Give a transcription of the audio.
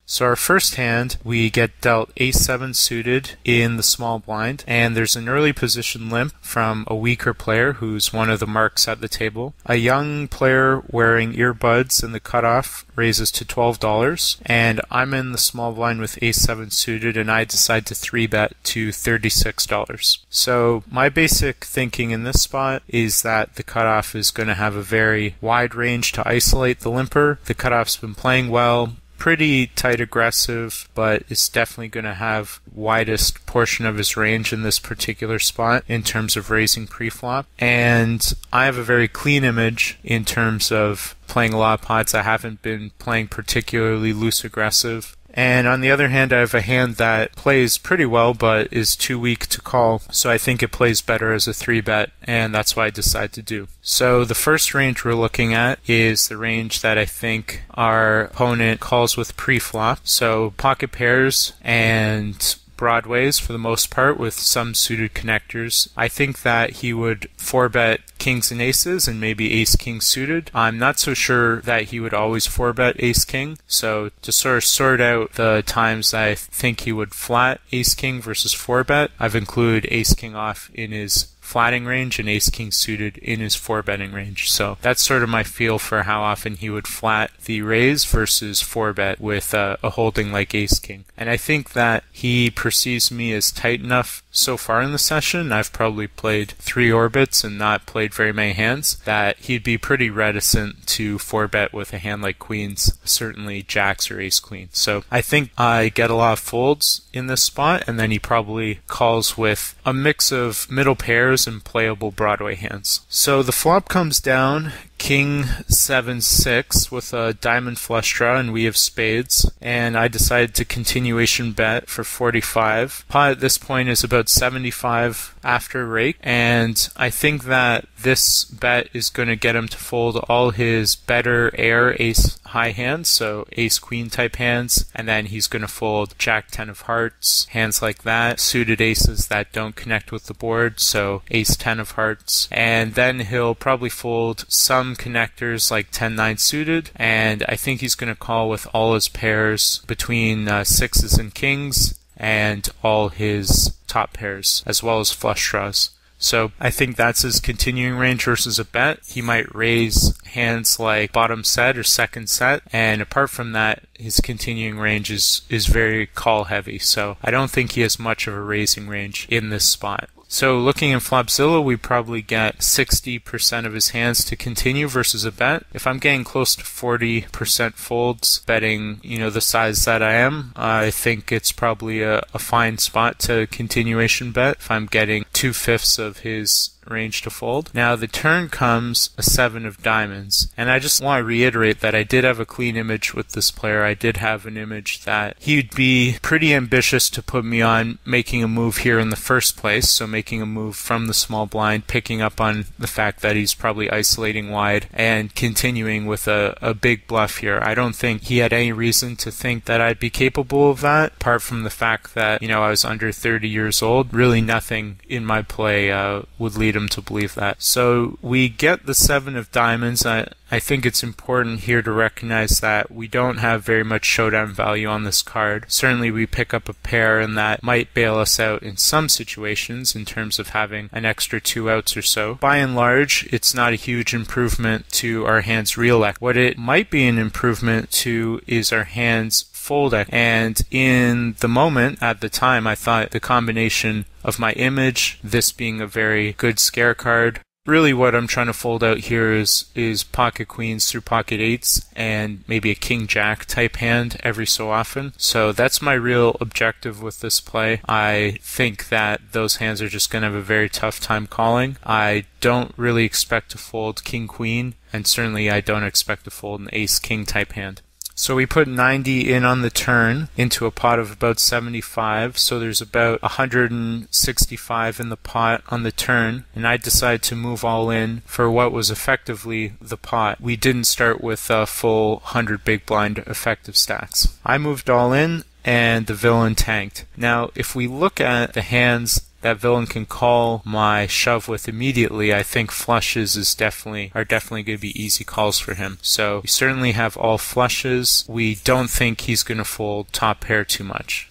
So our first hand, we get dealt ace-7 suited in the small blind, and there's an early position limp from a weaker player who's one of the marks at the table. A young player wearing earbuds in the cutoff raises to $12, and I'm in the small blind with ace-7 suited, and I decide to 3-bet to $36. So my basic thinking in this spot is that the cutoff is going to have a very wide range to isolate the limper. The cutoff's been playing well, pretty tight aggressive, but it's definitely going to have widest portion of his range in this particular spot in terms of raising preflop. And I have a very clean image in terms of playing a lot of pots. I haven't been playing particularly loose aggressive. And on the other hand, I have a hand that plays pretty well but is too weak to call, so I think it plays better as a 3-bet, and that's what I decide to do. So the first range we're looking at is the range that I think our opponent calls with preflop, so pocket pairs and broadways for the most part with some suited connectors. I think that he would 4-bet kings and aces and maybe ace-king suited. I'm not so sure that he would always 4-bet ace-king, so to sort of sort out the times that I think he would flat ace-king versus 4-bet, I've included ace-king off in his flatting range and ace-king suited in his 4-betting range. So that's sort of my feel for how often he would flat the raise versus 4-bet with a holding like ace-king. And I think that he perceives me as tight enough so far in the session. I've probably played 3 orbits and not played very many hands, that he'd be pretty reticent to 4-bet with a hand like queens, certainly jacks or ace-queen. So I think I get a lot of folds in this spot, and then he probably calls with a mix of middle pairs and playable Broadway hands. So the flop comes down king 7-6 with a diamond flush draw, and we have spades, and I decided to continuation bet for 45. Pot at this point is about 75 after rake, and I think that this bet is going to get him to fold all his better air ace high hands, so ace queen type hands, and then he's going to fold jack 10 of hearts, hands like that, suited aces that don't connect with the board, so ace 10 of hearts, and then he'll probably fold some connectors like 10-9 suited, and I think he's going to call with all his pairs between sixes and kings and all his top pairs as well as flush draws. So I think that's his continuing range versus a bet. He might raise hands like bottom set or second set, and apart from that, his continuing range is very call heavy, so I don't think he has much of a raising range in this spot. So looking in Flopzilla, we probably get 60% of his hands to continue versus a bet. If I'm getting close to 40% folds, betting, the size that I am, I think it's probably a fine spot to continuation bet if I'm getting 2/5 of his range to fold. Now the turn comes a 7 of diamonds, and I just want to reiterate that I did have a clean image with this player. I did have an image that he'd be pretty ambitious to put me on making a move here in the first place, so making a move from the small blind, picking up on the fact that he's probably isolating wide and continuing with a big bluff here. I don't think he had any reason to think that I'd be capable of that, apart from the fact that, I was under 30 years old. Really nothing in my play would lead him to believe that. So we get the 7 of diamonds. I think it's important here to recognize that we don't have very much showdown value on this card. Certainly we pick up a pair, and that might bail us out in some situations in terms of having an extra 2 outs or so. By and large, it's not a huge improvement to our hand's real equity. What it might be an improvement to is our hand's fold equity. And in the moment, at the time, I thought the combination of my image, this being a very good scare card, really what I'm trying to fold out here is pocket queens through pocket eights and maybe a king jack type hand every so often. So that's my real objective with this play. I think that those hands are just going to have a very tough time calling. I don't really expect to fold king queen, and certainly I don't expect to fold an ace king type hand. So we put 90 in on the turn into a pot of about 75, so there's about 165 in the pot on the turn, and I decided to move all in for what was effectively the pot. We didn't start with a full 100 big blind effective stacks. I moved all in, and the villain tanked. Now, if we look at the hands that villain can call my shove with immediately, I think flushes are definitely going to be easy calls for him. So we certainly have all flushes. We don't think he's going to fold top pair too much.